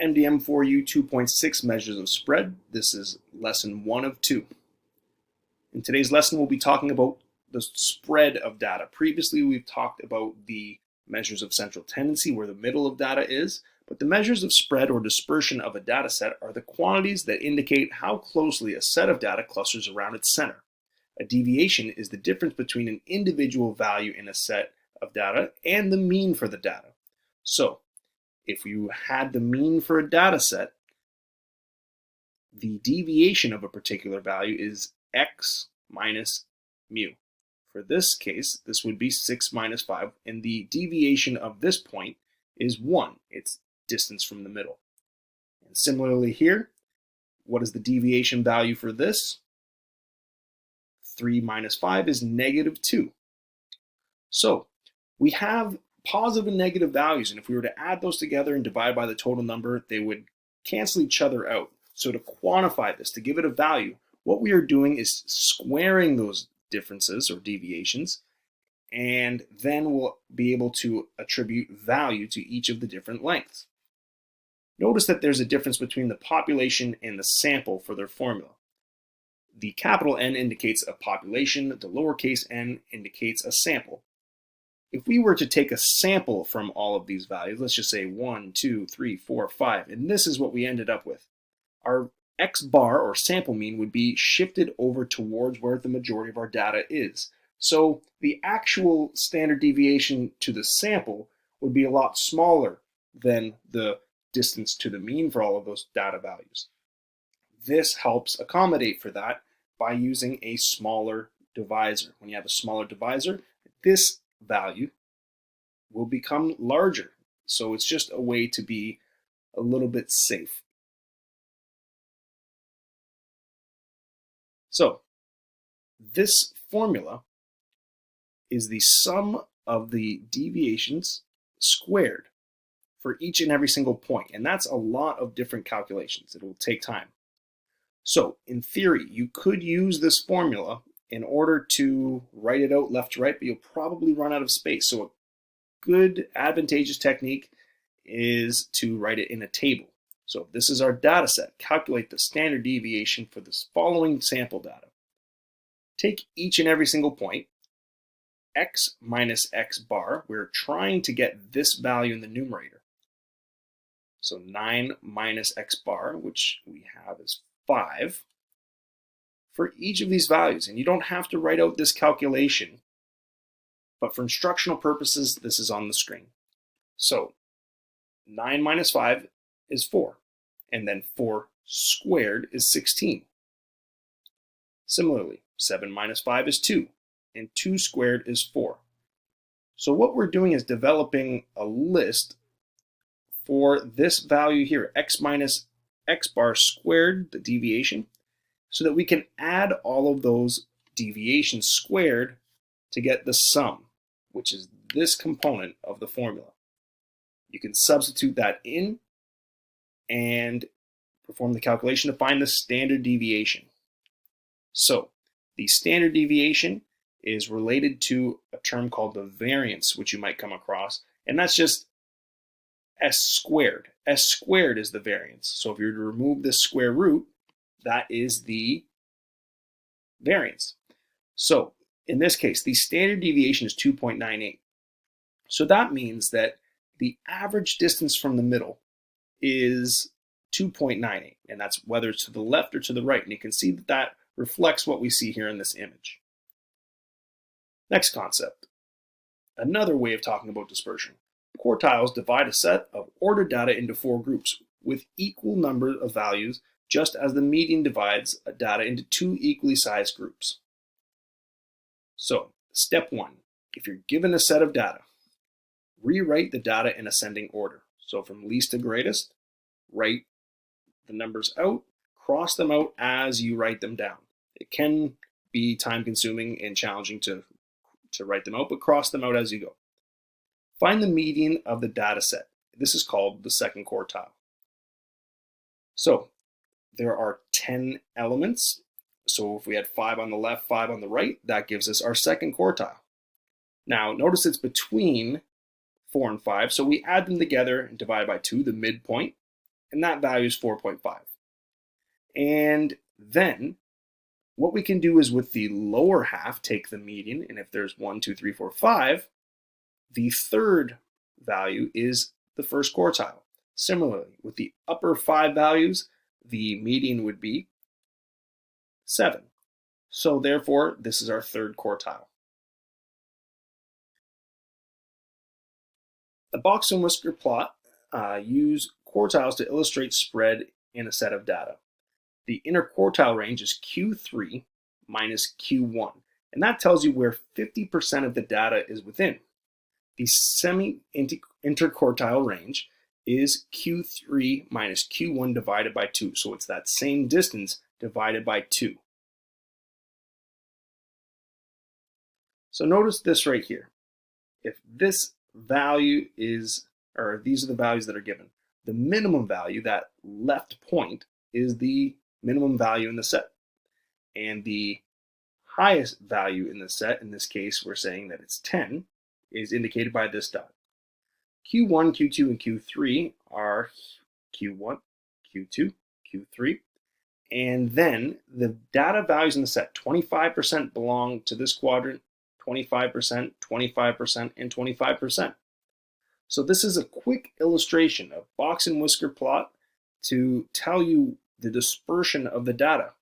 MDM4U 2.6 measures of spread. This is lesson 1 of 2. In today's lesson, we'll be talking about the spread of data. Previously, we've talked about the measures of central tendency, where the middle of data is, but the measures of spread or dispersion of a data set are the quantities that indicate how closely a set of data clusters around its center. A deviation is the difference between an individual value in a set of data and the mean for the data. So, if you had the mean for a data set, the deviation of a particular value is x minus mu. For this case, this would be 6 minus 5, and the deviation of this point is 1. It's distance from the middle. And similarly here, what is the deviation value for this? 3 minus 5 is negative 2. So we have positive and negative values, and if we were to add those together and divide by the total number, they would cancel each other out. So to quantify this, to give it a value, what we are doing is squaring those differences or deviations, and then we'll be able to attribute value to each of the different lengths. Notice that there's a difference between the population and the sample for their formula. The capital N indicates a population, the lowercase n indicates a sample. If we were to take a sample from all of these values, let's just say 1, 2, 3, 4, 5, and this is what we ended up with. Our x bar or sample mean would be shifted over towards where the majority of our data is. So the actual standard deviation to the sample would be a lot smaller than the distance to the mean for all of those data values. This helps accommodate for that by using a smaller divisor. When you have a smaller divisor, this value will become larger. So it's just a way to be a little bit safe. So this formula is the sum of the deviations squared for each and every single point. And that's a lot of different calculations. It will take time. So in theory, you could use this formula in order to write it out left to right, but you'll probably run out of space. So a good advantageous technique is to write it in a table. So if this is our data set, calculate the standard deviation for this following sample data. Take each and every single point, x minus x bar. We're trying to get this value in the numerator. So 9 minus x bar, which we have is 5, for each of these values. And you don't have to write out this calculation, but for instructional purposes, this is on the screen. So 9 minus 5 is 4, and then 4 squared is 16. Similarly, 7 minus 5 is 2, and 2 squared is 4. So what we're doing is developing a list for this value here, x minus x bar squared, the deviation, so that we can add all of those deviations squared to get the sum, which is this component of the formula. You can substitute that in and perform the calculation to find the standard deviation. So the standard deviation is related to a term called the variance, which you might come across, and that's just s squared. S squared is the variance. So if you were to remove this square root, that is the variance. So in this case, the standard deviation is 2.98. So that means that the average distance from the middle is 2.98, and that's whether it's to the left or to the right. And you can see that that reflects what we see here in this image. Next concept, another way of talking about dispersion. Quartiles divide a set of ordered data into 4 groups with equal number of values, just as the median divides a data into 2 equally sized groups. So, step 1, if you're given a set of data, rewrite the data in ascending order. So from least to greatest, write the numbers out, cross them out as you write them down. It can be time consuming and challenging to write them out, but cross them out as you go. Find the median of the data set. This is called the second quartile. So there are 10 elements. So if we had 5 on the left, 5 on the right, that gives us our second quartile. Now notice it's between 4 and 5, so we add them together and divide by 2, the midpoint. and that value is 4.5. And then what we can do is with the lower half, take the median, and if there's 1, 2, 3, 4, 5, the third value is the first quartile. Similarly, with the upper 5 values, the median would be 7. So therefore, this is our third quartile. The box and whisker plot use quartiles to illustrate spread in a set of data. The interquartile range is Q3 minus Q1, and that tells you where 50% of the data is within. The semi-interquartile range is Q3 minus Q1 divided by 2, so it's that same distance divided by 2. So notice this right here. If this value is, or these are the values that are given, the minimum value, that left point, is the minimum value in the set. And the highest value in the set, in this case we're saying that it's 10, is indicated by this dot. Q1, Q2, and Q3 are Q1, Q2, Q3. And then the data values in the set, 25% belong to this quadrant, 25%, 25%, and 25%. So this is a quick illustration of box and whisker plot to tell you the dispersion of the data.